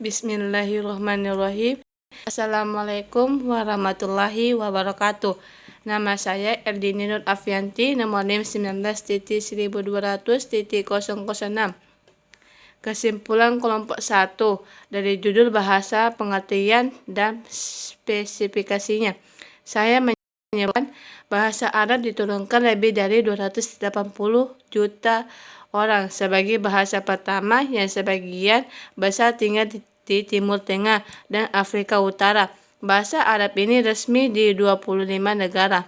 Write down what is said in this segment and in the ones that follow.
Bismillahirrahmanirrahim. Assalamualaikum warahmatullahi wabarakatuh. Nama saya Erdini Nur Afianti, nomor NIM 19.1200.006. Kesimpulan kelompok 1 dari judul bahasa, pengertian, dan spesifikasinya. Saya menyebutkan bahasa Arab diturunkan lebih dari 280 juta orang sebagai bahasa pertama yang sebagian besar tinggal di Timur Tengah dan Afrika Utara. Bahasa Arab ini resmi di 25 negara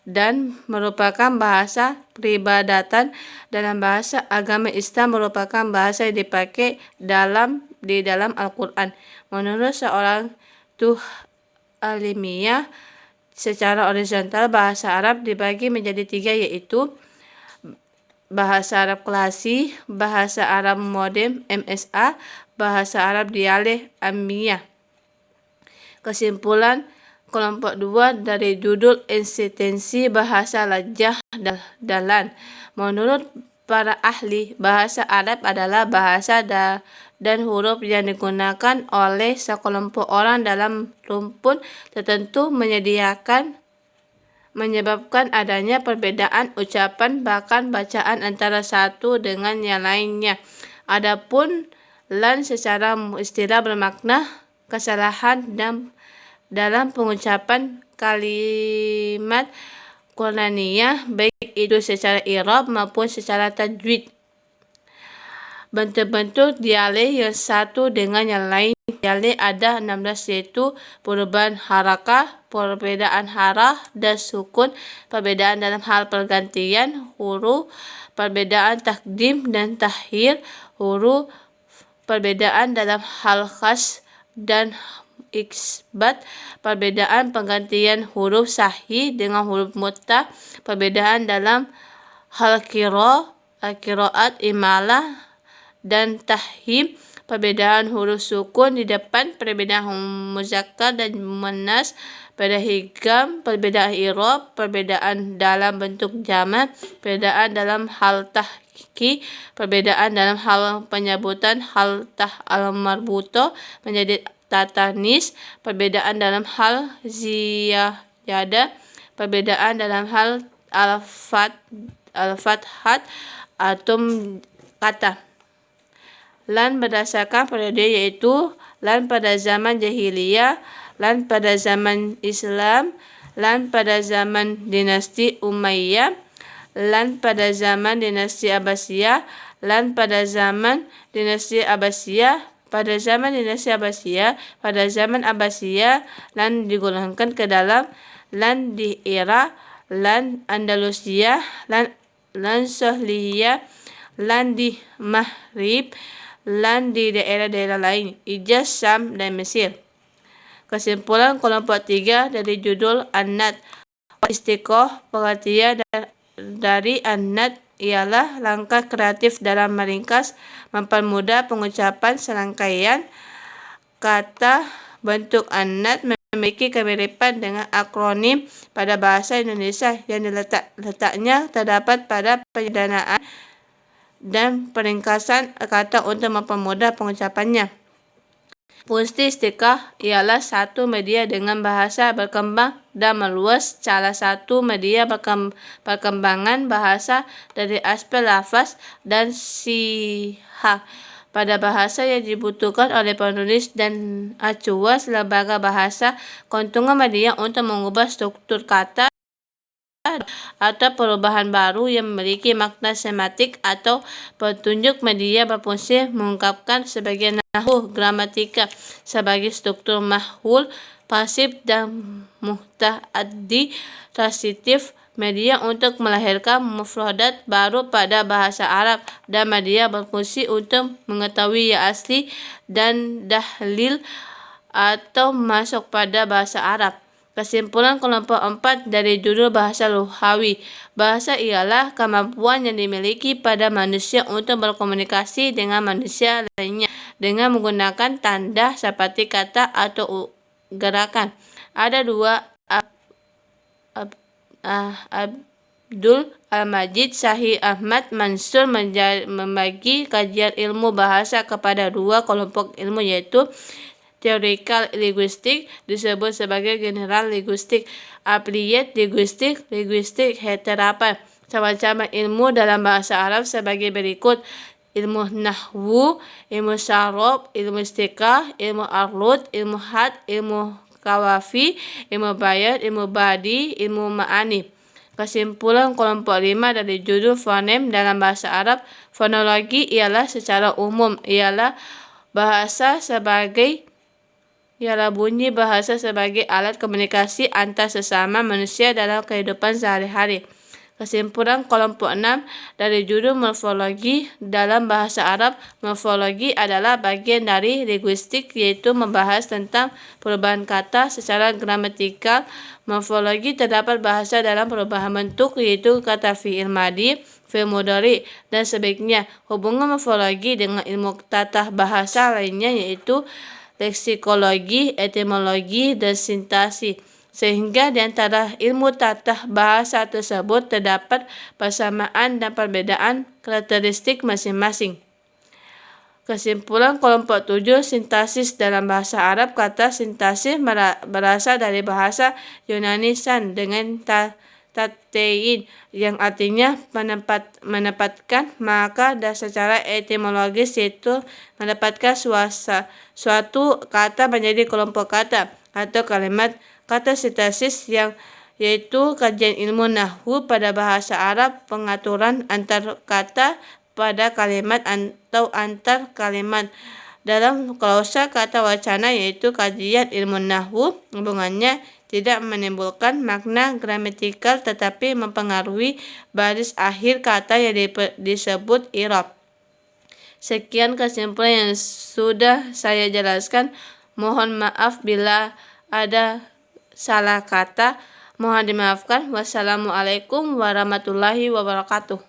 dan merupakan bahasa peribadatan. Dalam bahasa agama Islam merupakan bahasa yang dipakai di dalam Al-Quran. Menurut seorang alimiah, secara horizontal bahasa Arab dibagi menjadi 3, yaitu bahasa Arab klasik, bahasa Arab modern MSA, bahasa Arab dialek Amiyah. Kesimpulan kelompok 2 dari judul eksistensi bahasa lajah dalan. Menurut para ahli, bahasa Arab adalah bahasa dan huruf yang digunakan oleh sekelompok orang dalam rumpun tertentu, menyebabkan adanya perbedaan ucapan bahkan bacaan antara satu dengan yang lainnya. Adapun lan secara istilah bermakna kesalahan dalam pengucapan kalimat Qur'aniyah, baik itu secara i'rab maupun secara tajwid. Bentuk-bentuk dialek yang satu dengan yang lain. Dialek ada 16, yaitu perubahan harakah, perbedaan harah dan sukun, perbedaan dalam hal pergantian huruf, perbedaan takdim dan takhir huruf, perbedaan dalam hal khas dan isbat, perbedaan penggantian huruf sahih dengan huruf muttah, perbedaan dalam hal qiraat, imalah dan tahim, perbedaan huruf sukun di depan, perbedaan muzakkar dan muannas pada higam, perbedaan i'rab, perbedaan dalam bentuk jamak, perbedaan dalam hal tahqiq, perbedaan dalam hal penyebutan hal al-marbuto menjadi tatanis, perbedaan dalam hal ziyadah, perbedaan dalam hal al-fathat atau kata. Lan berdasarkan periode, yaitu lan pada zaman jahiliyah, lan pada zaman Islam, lan pada zaman dinasti Umayyah, lan pada zaman dinasti Abbasiyah, lan pada zaman dinasti Abbasiyah, pada zaman Abbasiyah, lan digolongkan ke dalam lan di era lan Andalusia, lan Sohliyah, lan di Maghrib, lan di daerah-daerah lain, Hijaz, Syam, dan Mesir. Kesimpulan kelompok 3 dari judul An-Nat Istiqoh. Pengertian dari An-Nat ialah langkah kreatif dalam meringkas, mempermudah pengucapan serangkaian kata. Bentuk An-Nat memiliki kemiripan dengan akronim pada bahasa Indonesia yang letaknya terdapat pada penyederhanaan dan peringkasan kata untuk mempermudah pengucapannya. Fungsi istiqah ialah satu media dengan bahasa berkembang dan meluas. Salah satu media perkembangan bahasa dari aspek lafaz dan sihah pada bahasa yang dibutuhkan oleh penulis dan acuan lembaga bahasa. Keuntungan media untuk mengubah struktur kata atau perubahan baru yang memiliki makna sematik atau petunjuk. Media berfungsi mengungkapkan sebagai nahwu gramatika sebagai struktur maf'ul, pasif dan muta'addi transitif. Media untuk melahirkan mufradat baru pada bahasa Arab, dan media berfungsi untuk mengetahui yang asli dan dahlil atau masuk pada bahasa Arab. Kesimpulan kelompok 4 dari judul bahasa Lughawi. Bahasa ialah kemampuan yang dimiliki pada manusia untuk berkomunikasi dengan manusia lainnya dengan menggunakan tanda seperti kata atau gerakan. Ada 2 Abdul Al-Majid Sahih Ahmad Mansur membagi kajian ilmu bahasa kepada dua kelompok ilmu, yaitu theoretical linguistik disebut sebagai general linguistik, applied linguistik, linguistik heteropan. Cabang-cabang ilmu dalam bahasa Arab sebagai berikut: ilmu nahwu, ilmu syarab, ilmu istiqah, ilmu arud, ilmu had, ilmu kawafi, ilmu bayan, ilmu badi, ilmu ma'ani. Kesimpulan kelompok 5 dari judul fonem dalam bahasa Arab. Fonologi ialah secara umum ialah bunyi bahasa sebagai alat komunikasi antar sesama manusia dalam kehidupan sehari-hari. Kesimpulan kelompok 6 dari judul morfologi dalam bahasa Arab. Morfologi adalah bagian dari linguistik, yaitu membahas tentang perubahan kata secara gramatikal. Morfologi terdapat bahasa dalam perubahan bentuk, yaitu kata fi'il madi, fi'il mudhari, dan sebaliknya. Hubungan morfologi dengan ilmu tata bahasa lainnya yaitu leksikologi, etimologi, dan sintaksis. Sehingga di antara ilmu tata bahasa tersebut terdapat persamaan dan perbedaan karakteristik masing-masing. Kesimpulan kelompok 7 sintaksis dalam bahasa Arab. Kata sintaksis berasal dari bahasa Yunani san dengan tatein yang artinya menempatkan, maka dan secara etimologis yaitu mendapatkan suatu kata menjadi kelompok kata atau kalimat. Kata sintaksis yaitu kajian ilmu nahwu pada bahasa Arab, pengaturan antar kata pada kalimat atau antar kalimat. Dalam klausa kata wacana yaitu kajian ilmu nahwu, hubungannya tidak menimbulkan makna gramatikal tetapi mempengaruhi baris akhir kata yang disebut i'rab. Sekian kesimpulan yang sudah saya jelaskan. Mohon maaf bila ada salah kata, mohon dimaafkan. Wassalamualaikum warahmatullahi wabarakatuh.